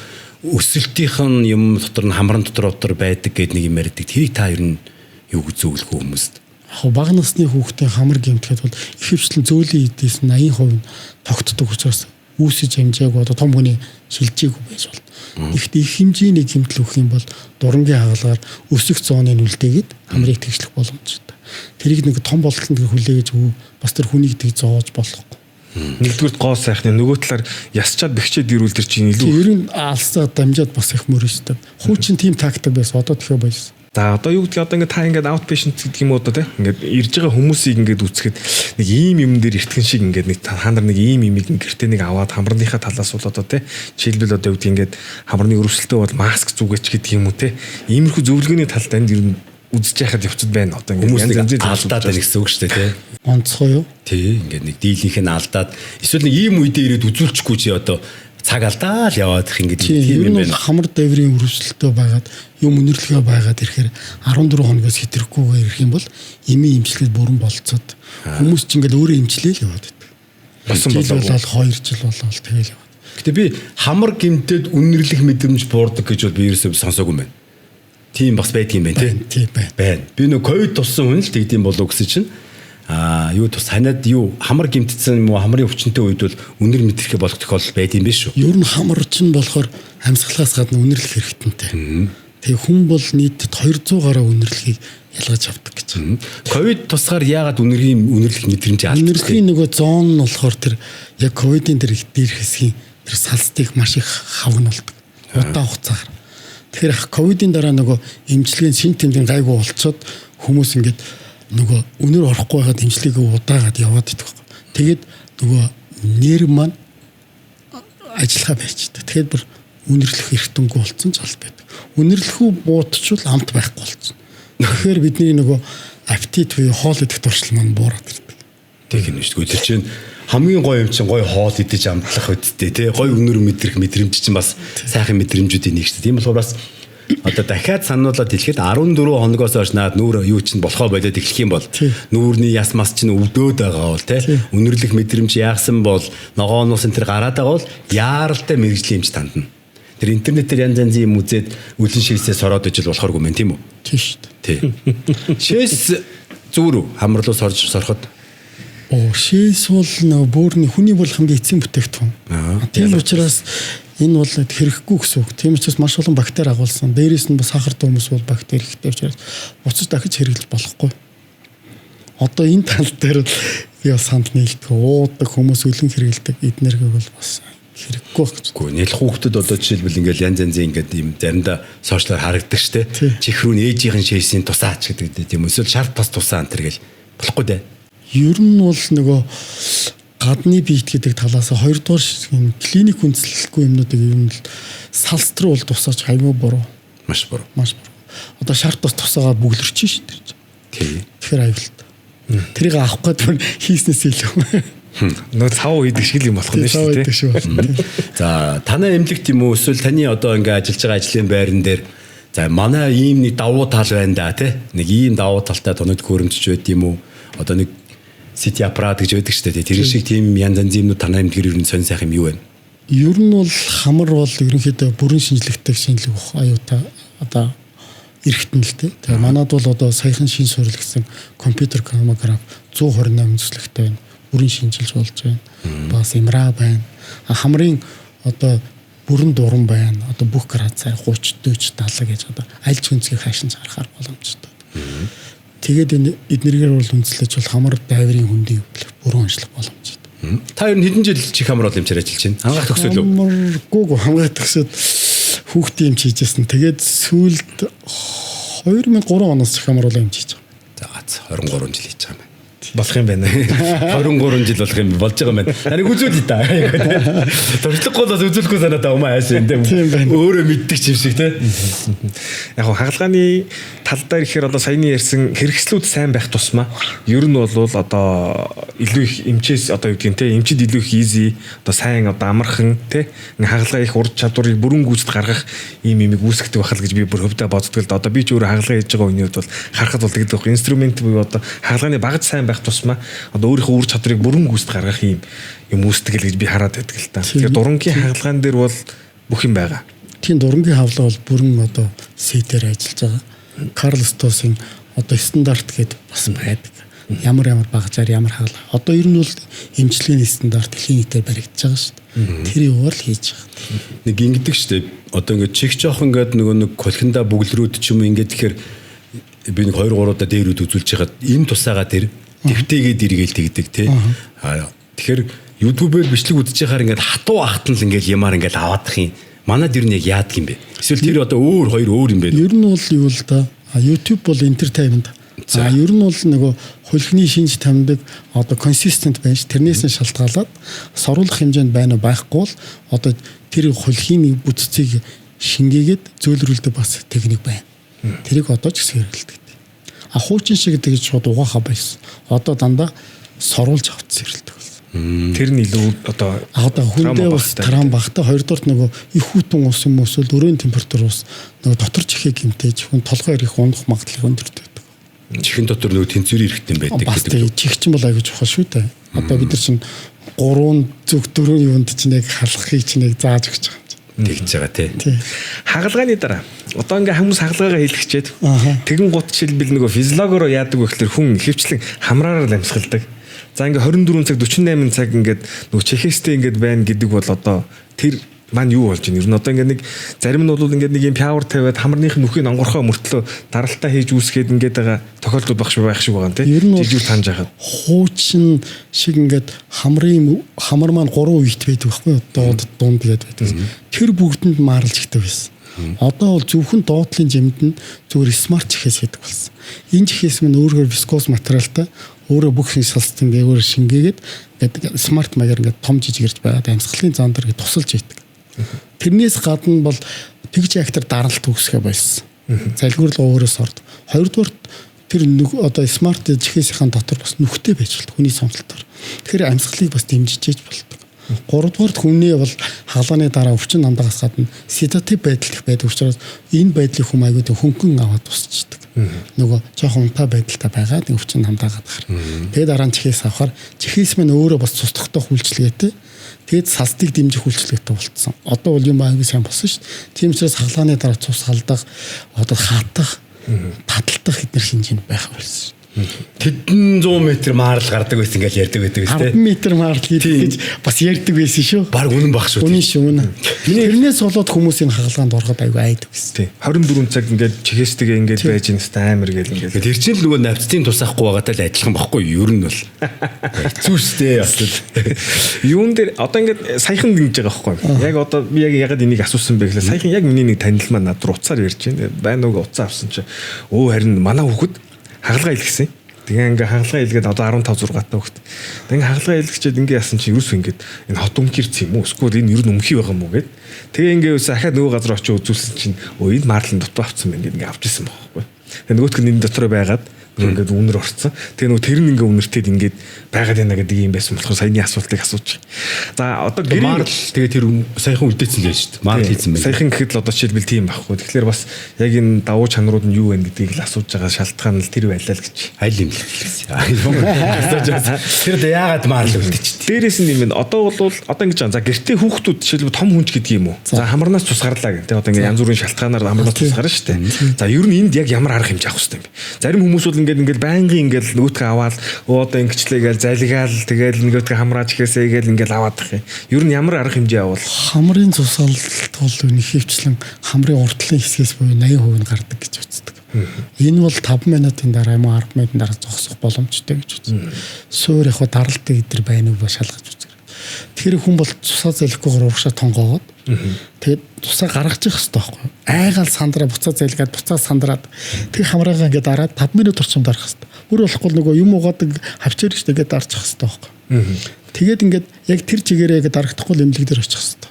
өсөлтийнх нь юм дотор нь хамран дотор байдаг гэдэг нэг юм ярьдаг. Тэрийг та ер нь юу гэж зөвлөх үү хүмүүст? Яг бага насны хүүхдээ хамар гэмтгэхэд бол их хвчлэн зөөлөн эдээс 80% тогтдог учраас үүсэж хэмжээг одоо том хүний шилжээгүй байж болно. Ихт их хэмжээний гэмтэл өгөх юм бол дурангийн хагалгаар өсөх зооны үлдээгээд хамрыг тэгшлэх боломжтой. Тэрийг нэг том болтолд хүлээгэж бас тэр хүнийг тэг зоож болохгүй. Нэгдүгээр гоо сайхны нөгөө талаар ясчаад бэхчээд ирүүл төр чинь илүү. Ер нь алсаа дамжаад бас их мөрөстэй. Хуучин тим тактик байсан одоо тэгэхээр баяс. За одоо юу гэдэг одоо ингээд та ингээд outpatient гэдэг юм уу одоо тийм ингээд ирж байгаа хүмүүсийг ингээд үзэхэд нэг ийм юм дээр эртгэн шиг ингээд нэг та нар нэг ийм имийг гэртээ нэг аваад хамрныхаа талаас бол одоо тийм жишээлбэл одоо юу гэдэг ингээд хамрны өрөвсөлтөө бол маск зүгээч гэдэг юм уу тийм иймэрхүү зөвлөгөөний талд энэ ер нь үзэж яхад явцад байна одоо ингээд янз янзын алдаад байна гэсэн үг шүү дээ тийм. Онцгой юу? Тий, ингээд нэг дийлийнх нь алдаад эсвэл нэг ийм үедээ ирээд үзүүлчихгүй чи одоо цаг алдаа л яваад их ингээд тийм юм байна. Хамар даврын өрөвсөлтөө байгаад юм өнөрлөгөө байгаад ирэхээр 14 хоногоос хэтрэхгүйгээр ирэх юм бол эмийн имчилгээ бүрэн болцоод хүмүүс ч ингээд өөрөө имчлээл яваад байдаг. Басан болоод 2 жил болоод тэгэл яваад. Гэтэ би хамар гимтэд үнэрлэх мэдрэмж буурдаг гэж бол би ерөөсөө сонсоогүй юм байна. Тийм бас байдаг юм байна тийм байна. Би нөө ковид туссан хүн л тэгдэм болов гэсэн чинь юу тус ханиад юу хамар гимтсэн юм уу хамрын өвчнөд үед бол үнэр мэдрэхэ болох тохиолдол байд юм биш үү? Ер нь хамар чинь болохоор амьсгалаас гадна үнэрлэх хэрэгтэнтэй. Тэгээ хүн бол нийтэд 200 гаруй үнэрлэхийг ялгаж авдаг гэж. Ковид тусгаар яагаад үнэрлэх мэдрэмж алдсан? Үнэрлэхийн нөгөө зон нь болохоор тэр яг ковидын дээр хэсгийн тэр салстыг маш их хавгнуулдаг. Удаан хугацаагаар. Тэгэхээр ковидын дараа нөгөө эмчилгээний шин тэмдгийн гайгүй болцоод хүмүүс ингээд нөгөө үнэр орохгүй байгаад эмчилгээгээ удаагаад яваад идэх байхгүй. Тэгээд нөгөө нерв маань ажиллахаа байчихдээ. Тэгээд бүр үнэрлэх эрхтэнгүй болсон ч аль байдаг. Үнэрлэхүү буутчвал амт байхгүй болсон. Тэгэхээр бидний нөгөө аппетит буюу хоол идэх туршлага маань буураад ирдэг. Тэг юм шүү дээ. Тэр чинь хамгийн гоё юм чинь гоё хоол идэж амтлах үедтэй тий гоё үнэр мэдрэх мэдрэмж чинь бас сайхан мэдрэмжүүдийн нэг шүү дээ. Тийм болохоор бас одоо дахиад сануулаад хэлэхэд 14 хоногоос хойш наад нүүр юу чинь болохоо болоод эхлэх юм бол нүүрний яс мас чинь өвдөөд байгаа бол тий үнэрлэх мэдрэмж яасан бол ногоонуус энэ төр гараад байгаа бол яаралтай мэрэгжлийн эмч тандна. Тэр интернетээр янз янзын юм үзээд үлэн шээсээс ороод ижил болохооргүй мэн тийм үү? Тийм шүү дээ. Тий. Шээс зүрүү хамарлуус сороход шээс бол нөгөө бөөрийн хүний бол хамгийн эцсийн бүтээгдэхүүн. Тийм учраас энэ бол хэрэггүй гэсэн үг. Тийм учраас маш олон бактери агуулсан. Дээрээс нь бас сахартай хүмүүс бол бактери ихтэй учраас буцаж дахиж хэрэглэж болохгүй. Одоо энэ тал дээр би бас санд нийлдэг. Уудаг хүмүүс өлөн хэрэглэдэг эднэргийг бол бас хэрэггүй байх гэж. Гэхдээ нэлэх хүүхдэд одоо жишээлбэл ингээл янз янзын ингээд юм заримдаа сошиалар харагддаг штэ. Чих рүү ээжийнхэн шээсийн тусаач гэдэг тийм эсвэл шарт бас тусаа энэ гэл болохгүй дээ. Ер нь бол нөгөө гадны биет гэдэг талаас хоёрдугаар клиник үндэслэхгүй юмнуудыг юм л салструул тусаач аюу буруу. Маш буруу. Маш буруу. Одоо шарт бас тусаагаад бүглэрч шин тэр. Тий. Тэгэхээр аюултай. Тэрийг авах гэдэг нь хийснээс илүү. Нөө цав үйдэг шиг юм болох нь шүү дээ. За танай эмнэлэгт юм уу эсвэл таны одоо ингээ ажиллаж байгаа ажлын байран дээр за манай ийм нэг давуу тал байна да тий. Нэг ийм давуу талтай тоног хөрөмжч байд юм уу? Одоо нэг City аппарат гэж байдаг шүү дээ. Тэр шиг тийм янз янзын юмнууд танай эмнэлгээр ер нь сонь сайхан юм юу вэ? Ер нь бол хамар бол ерөнхийдөө бүрэн шинжлэхтэй шинжлэх аюутай одоо эрэхтэн л дээ. Тэгээ манад бол одоо саяхан шин суурилсан компьютер томограф 128 зүслэгтэй байна. Бүрэн шинжилж болж байна. Бас имра байна. Хамрын одоо бүрэн дуран байна. Одоо бүх градусаар 30, 40, 70 гэж одоо аль ч үнцгийг хаашин харахаар боломжтой. Тэгээд энэ эднэргээр бол үндэслэж бол хамар дайврын хөндийн хөвлөх бүрэн онцлог боломжтой. Та ер нь хэдэн жил чих хамар бол эмчээр ажиллаж байна? Хангаах төгсөөл үү? Гүү хангаах төгсөөд хүүхдийн эмч хийжсэн. Тэгээд сүүлд 2003 оноос чих хамар бол эмч хийж байгаа. За 23 жил хийж байгаа юм байна. Болох юм байна. 23 жил болох юм болж байгаа юм байна. Харин үзүүлээ та. Туршлагагүй бас үзүүлэхгүй санаатай умаа хайсан юм. Өөрөө мэддэг юм шиг те. Яг хагалгааны тал дээр ихээр одоо саяны ярьсан хэрэгслүүд сайн байх тусмаа ер нь бол одоо илүү их эмчээс одоо юу гэх юм те эмчид илүү их easy одоо сайн одоо амархан те хагалгаа их урд чадварыг бүрэн гүйцэд гаргах ийм юмыг үүсгдэг байхал гэж би бүр хөвдөө боддог л да. Одоо би ч өөрөө хагалгаа хийж байгаа үеүүд бол харахад бол тэгдэг байх. Инструмент буюу одоо хагалгааны багц сайн байх тусмаа одоо өөрийнхөө үр чадварыг бүрэн гүйцэд гаргах юм үүсдэг л гэж би хараад байдаг л та. Тэгэхээр дурангийн хагалгаан дээр бол бүх юм байгаа. Тийм дурангийн хавлаа бол бүрэн одоо сэтээр ажиллаж байгаа. Карл Стоссийн одоо стандарт гэдэг бас байдаг. Ямар багажаар ямар хагалгаа. Одоо ер нь бол эмчилгээний стандарт дэлхийн нийтээр баригдаж байгаа шүү дээ. Тэр юу бол хийж байгаа. Нэг ингэдэг шүү дээ. Одоо ингээд чих жоох ингээд нөгөө нэг колхинда бүглрүүд ч юм уу ингээд тэгэхээр би нэг 2 3 удаа дээрүүд үзүүлж хагаад энэ тусаагаа тэр дэвтэйгээд эргээл тэгдэг тий. Тэгэхээр YouTube-ээр бичлэг үзэж байхаар ингээд хатуу ахтан л ингээд ямаар ингээд аваадах юм. Манад ер нь яг яадаг юм бэ? Эсвэл тэр одоо хоёр өөр юм бэ? Ер нь бол юу л да. YouTube бол entertainment. Ер нь бол нөгөө хөлхний шинж тамдаг одоо consistent байж тэрнээс нь шалтгаалаад соруулах хэмжээнд байна байхгүй бол одоо тэр хөлхийн бүтцийг шингээгээд зөөлрүүлдэг бас техник байна. Тэрийг одоо ч гэсэн хэрэгэлдэг. Хуучин шиг тэгж шууд угаахаа байсан. Одоо дандаа соруулж авц сэрэлдэг болсон. Тэр нь илүү одоо хүндээ бас таран багтаа хоёрдуурт нөгөө их хүтэн ус юм эсвэл өрөөний температур ус нөгөө дотор чихээ гимтээж хүн толгой ирэх унах магадлал өндөртэй байдаг. Чихэн дотор нөгөө тэнцвэр ирэхтэн байдаг гэдэг. Чих чинь бол аягүй чухал шүү дээ. Одоо бид нар чинь 3 зүг 4 юунд чинь яг халахыг чинь яг зааж өгч байгаа. Тэгж байгаа тий. Хагалгааны дараа одоо ингээ хүмүүс хагалгаагаа хийлгчээд тэгэн гут жишээлбэл нөгөө физиологоор яадаг вэ гэхээр хүн хөвчлэн хамраараа л амьсгалдаг. За ингээ 24 цаг 48 цаг ингээд нөгөө чихэстэй ингээд байна гэдэг бол одоо тэр маань юу болж байна? Ер нь одоо ингээ нэг зарим нь бол ингээ нэг юм пауэр тавиад хамарных нүхийг онгорхоо мөртлөө даралтаа хийж үүсгээд ингээд байгаа тохиолдол байх шиг байгаа юм тий. Жижиг таньж хахад хуучин шиг ингээд хамар маань 3 үеит байдаг байхгүй юу? Дунд тэгээд байдаг. Тэр бүгдэнд маарлж ихтэй байсан. Одоо бол зөвхөн доотлын жимд нь зүгээр смарт чихээс хийдэг болсон. Энэ чихээс мань өөрөөр вискоз материалтай өөрөө бүх салстын дээгүүр шингээгээд ингээд смарт маягаар ингээд том жижигэрж байгаад амьсгалын зан дээр тусалж ийдэг. Тэрнээс гадна бол тэгж актер даралт үүсгэх байсан. Залгуурлага өөрөөс орд. Хоёрдугаар тэр одоо смарт чихээсийн дотор бас нүхтэй байж болт хүний сонголтоор. Тэгэхээр амьсгалыг бас дэмжиж болдог. Гуравдугаар хүний бол хаалганы дараа өвчин намдагаас гадна седатив байдал их байдаг учраас энэ байдлыг хүм аягүй хөнгөн аваад тусчдаг. Нөгөө жоохон унтаа байдалтай байгаад өвчин намдаагаад гар. Тэгээд дараа нь чихээс авахаар чихээс мань өөрөө бас цусдахтай хүлчлэгээтэй. Тэгээд салстыг дэмжих хүлчлэгтэй болцсон. Одоо бол юм аягүй сайн болсон шүү дээ. Тийм учраас хаалганы дараа цус халдах, одоо хатах, таталтах эдгээр шинжээнд байх болсон. Тэдэн 100 м маарлал гардаг байсан гэж ярьдаг байдаг шүү дээ. 10 м маарлал хийдэг гэж бас ярьдаг байсан шүү. Баг үнэн баг шүү. Үнэн шүү. Тэрнээс болоод хүмүүсийн хаалгаанд ороход аягүй айдаг байсан. 24 цаг ингээд чихээстэйгээ ингээд байж нэстэй амар гэл ингээд. Тэр чинь л нөгөө навцтын тусаахгүй байгаатай л адилхан баггүй юу? Ер нь бол зүүстэй бас. Юун дээр одоо ингээд саяхан ингэж байгаа байхгүй. Яг одоо би яг энийг асуусан бэ гэхлээр саяхан яг миний нэг танил маань над руу уцаар ярьж байна. Байна уу уцаа авсан чи. Харин манай хүүхэд хагалгаа илгэсэн. Тэгээ ингээ хагалгаа илгээд одоо 15 6 таа хөхт. Тэгээ хагалгаа илгэчихэд ингээ яасан чи ерөөсөө ингээд энэ хот өмгөрц юм уу? Эсвэл энэ ер нь өмхий байгаа юм уу гэд. Тэгээ ингээ юусе ахаад нөгөө газар очиж үзүүлсэн чинь энэ маарлын дутуу авцсан байна гэд ингээ авч ирсэн байхгүй. Тэгээ нөгөөтг нь энэ дотроо байгаад Ингээд үнэр орцсон. Тэгээ нөгөө тэр нь ингээ үнэртэд ингээд байгаад байна гэдэг юм байсан болохоор саяны асуултыг асууж. За одоо Марл тэгээ тэр саяхан үлдээсэн л шүү дээ. Марл хийсэн байна. Саяхан гэхэд л одоо жишээлбэл тийм байхгүй. Тэгэхээр бас яг энэ давуу чанарууд нь юу вэ гэдгийг л асууж байгаа шалтгаан нь тэр байлаа л гэж. Аль юм л гэсэн. Тэр яагаад Марл үлдээч. Дээрээс нь юм одоо бол одоо ингэж байгаа. За гэртээ хүүхдүүд жишээлбэл том хүнч гэдэг юм уу. За хамарнаас тусгаарлаа гэх. Тэгээ одоо ингээ янз бүрийн шалтгаанаар хамарнаас тусгаарна шүү дээ. За ер нь энд яг ямар арга хэмжээ авах хэрэгтэй юм бэ? Зарим хүмүүс бол ингээд байнгын ингээд нөгөөтгөө аваад одоо ингэчлээ гээл залгаал тэгээл нөгөөтгөө хамрааж ихээсээ гээл ингээд аваад тах юм. Ер нь ямар арга хэмжээ авал Хамрын цусаалт бол нэг хөвчлэн хамрын уртлын хэсгээс буюу 80% нь гардаг гэж үздэг. Энэ бол 5 минутын дараа юм уу 10 минутын дараа зогсох боломжтой гэж үздэг. Суур яг даралтыг идэр байна уу ба шалгаж үздэг. Тэгэхээр хүн бол цусаа залхихгүйгээр урагшаа тонгоогоод тэгээд цусаа гаргаж явах хэрэгтэй байхгүй. Айгаал сандраа буцаа залгаад буцаа сандраад тэг хамраагаа ингээд дараад 5 минут орчим дарах хэрэгтэй. Бүр болохгүй нөгөө юм угаадаг хавчаар штэ ингээд дарчих хэрэгтэй байхгүй. Тэгээд ингээд яг тэр чигээрээ ингээд дарагдахгүй эмнэлэг дээр очих хэрэгтэй.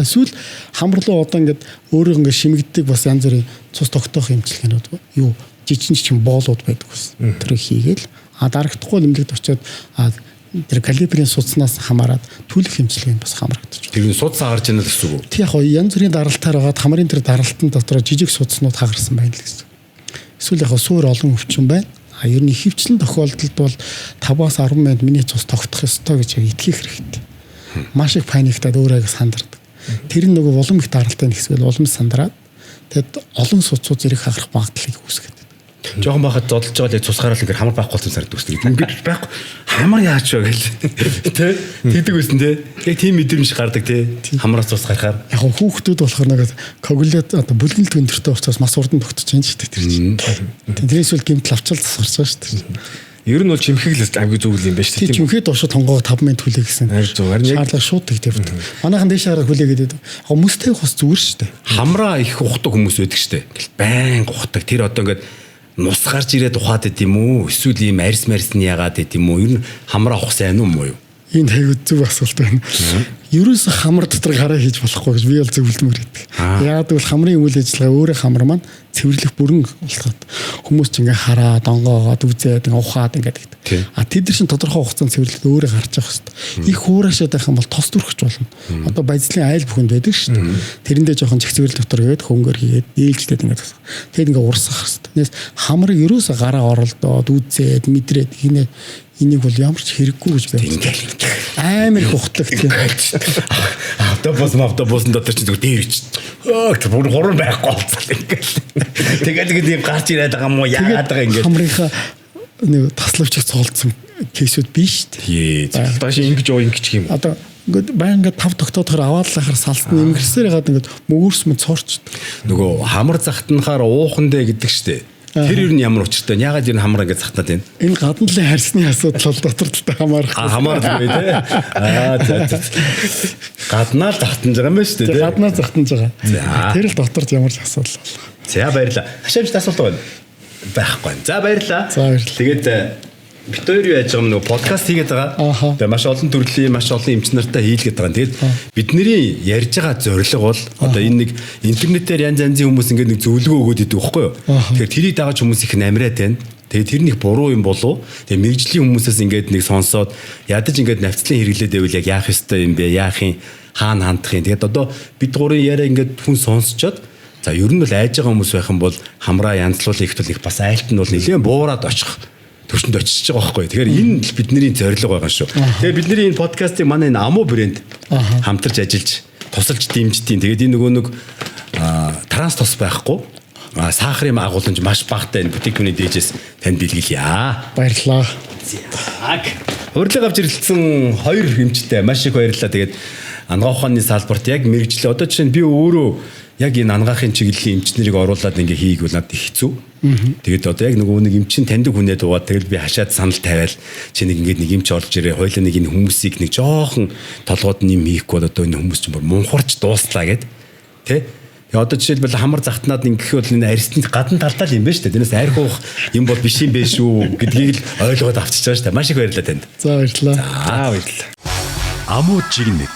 Эсвэл хамар руу одоо ингээд өөрөө ингээд шимэгддэг бас янз бүрийн цус тогтоох эмчилгээнүүд юу жижиг чин боолууд байдаг бас. Тэр хийгээл дарагдахгүй эмнэлэгт очиод тэр калибрийн судснаас хамаарат түлэх хэмжлэг бас хамрагдчих. Тэр нь судас агарч яана л гэсэн үг. Тэг яг янз бүрийн даралтаар байгаад хамрын тэр даралтын дотор жижиг судснууд хагарсан байна л гэсэн. Эсвэл яг суур олон өвчин байна. Ер нь ихэвчлэн тохиолдолд бол 5-аас 10 минут миний цус тогтох ёстой гэж итгэх хэрэгтэй. Маш их паниктаад өөрөө сандардаг. Тэр нь нөгөө улам их даралтай нэгсвэл улам сандраад тэгэд олон судсууд зэрэг хагарах магадлалыг үүсгэж. Жохон байхад зодолж байгаа л цус гараал ингээд хамар байхгүй болсон сард үсдэг. Ингээд байхгүй хамар яач вэ гэл. Тэ? Тэгдэг байсан тэ. Яг тийм мэдрэмж гардаг тэ. Хамраас цус гарахаар. Яг хүүхдүүд болохоор нэг коагулят одоо бүлгэнэлт өндөртэй учраас мас урдан тогтож байна шүү дээ тэр чинь. Тэрнээс үл гэмтэл авчаал засгарч байгаа шүү дээ. Ер нь бол чимхэг л аягүй зүйл юм байна шүү дээ. Чимхээ доошо тонгоо 5 минут хүлээ гэсэн. Шаардлага шууд тэгтэй байна. Манайхан дэш хараа хүлээгээд хүмүүстэй бас зүгээр шүү дээ. Хамраа их ухдаг хүмүүс байдаг шүү дээ. Байн ухдаг. Тэр одоо ингээд нус гарч ирээд ухаад байт юм уу? Эсвэл ийм арьс марьсны ягаад байт юм уу? Ер нь хамраа ухах сайн уу юу? Энэ хайгуу зөв асуулт байна. Ерөөсө хамар дотор гараа хийж болохгүй гэж би бол зөвлөмөр гэдэг. Яагаад гэвэл хамрын үйл ажиллагаа өөрөө хамар маань цэвэрлэх бүрэн болоход хүмүүс ч ингээ хараа, донгоогоод үзээд ингээ ухаад ингээ гэдэг. Тэд нар чинь тодорхой хугацаанд цэвэрлээд өөрөө гарч явах хэрэгтэй. Их хуурашаад байх юм бол тос дүрхэж болно. Одоо баязлын айл бүхэнд байдаг шүү дээ. Тэрэндээ жоохон чих цэвэрлэл дотор гээд хөнгөр хийгээд ээлжлээд ингээ тэгэд ингээ урсах хэрэгтэй. Тэгээс хамар ерөөсө гараа оролдоод үзээд мэдрээд хийнэ энийг бол ямар ч хэрэггүй гэж байна. Амар их ухтдаг тийм. Автобус дотор ч зүгээр дээр ич. Тэр бүр хорон байхгүй болцсон ингээл. Тэгээд ийм гарч ирээд байгаа юм уу? Яагаад байгаа ингээд. Хамрынхаа нэг таславчиг цоолцсон кейсүүд биш шүү дээ. Доош ингэж ингэж юм. Одоо ингээд байнга 5 тогтоодохоор аваалахаар салсан ингэрсээр ягаад ингээд мөгөрсмөд цоорчдөг. Нөгөө хамар захтанахаар уухандэ гэдэг штэ. Тэр юу нь ямар учиртай? Ягаад ер нь хамар ингэ захтаад байна? Энэ гадна талын харьсны асуудал бол дотор талтай хамаарах. Хамаарах үү те. Гаднаа захтанж байгаа юм байна шүү дээ. Гаднаа захтанж байгаа. Тэр л доторт ямар ч асуудал бол. За баярлаа. Хашаамжт асуулт байна. Байхгүй. За баярлаа. Тэгээд бид хоёр юу яаж байгаа юм нөгөө подкаст хийгээд байгаа. Тэгээ маш олон төрлийн маш олон эмч нартай хийлгээд байгаа. Тэгээд бидний ярьж байгаа зорилго бол одоо энэ нэг интернетээр янз янзын хүмүүс ингээд нэг зөвлөгөө өгөөд идэв байхгүй юу. Тэгэхээр тэрийг дагаж хүмүүс их намраад байна. Тэгээ тэр нэг буруу юм болов. Тэгээ мэрэгжлийн хүмүүсээс ингээд нэг сонсоод ядаж ингээд навцлан хэрэглээд байвал яг яах ёстой юм бэ? Яах юм? Хаана хандах юм? Тэгээд одоо бид гурийн яриа ингээд хүн сонсчоод за ер нь бол айж байгаа хүмүүс байх юм бол хамраа янзлуулах ихтэл их бас айлт нь бол нэлээд буураад очих төвшөнд очиж байгаа байхгүй. Тэгэхээр энэ л бидний зорилго байгаа шүү. Тэгээ бидний энэ подкастыг манай энэ Аму брэнд хамтарч ажиллаж тусалж дэмждیں۔ Тэгээд энэ нөгөө нэг транс тос байхгүй. Сахарын агуулмж маш багтай энэ бутикны дээжээс танд бэлгэлье. Баярлалаа. Яг урилга авч ирэлцсэн 2 эмчтэй маш их баярлалаа. Тэгээд ангаа ухааны салбарт яг мэрэгчлээ. Одоо жишээ нь би өөрөө яг энэ ангаахын чиглэлийн эмч нарыг оруулаад ингээ хийгүүл надад их хэцүү. Тэгээд одоо яг нөгөө нэг эмчин таньдаг хүнээ дуугаад тэгэл би хашаад санал тавиал чи нэг ингээд нэг эмч орж ирээ хоёлаа нэг энэ хүмүүсийг нэг жоохон толгойд нэм хийхгүй одоо энэ хүмүүс чинь бүр мунхарч дууслаа гэд тэ. Одоо жишээлбэл хамар захтнаад ингэх бол энэ арьсны гадна талдаа л юм байна шүү дээ. Тэрнээс архиух юм бол биш юм бэ шүү гэдгийг л ойлгоод авчиж байгаа шүү дээ. Маш их баярлалаа танд. За баярлалаа. За баярлалаа. Аму жигнэг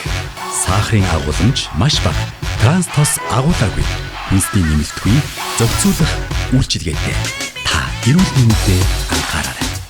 сахарын агуулмж маш бага. Транс тос агуулаагүй. Инстинкт нэмэлтгүй зөвцүүлэх үйлчилгээтэй. Та эрүүл мэндэд анхаараарай.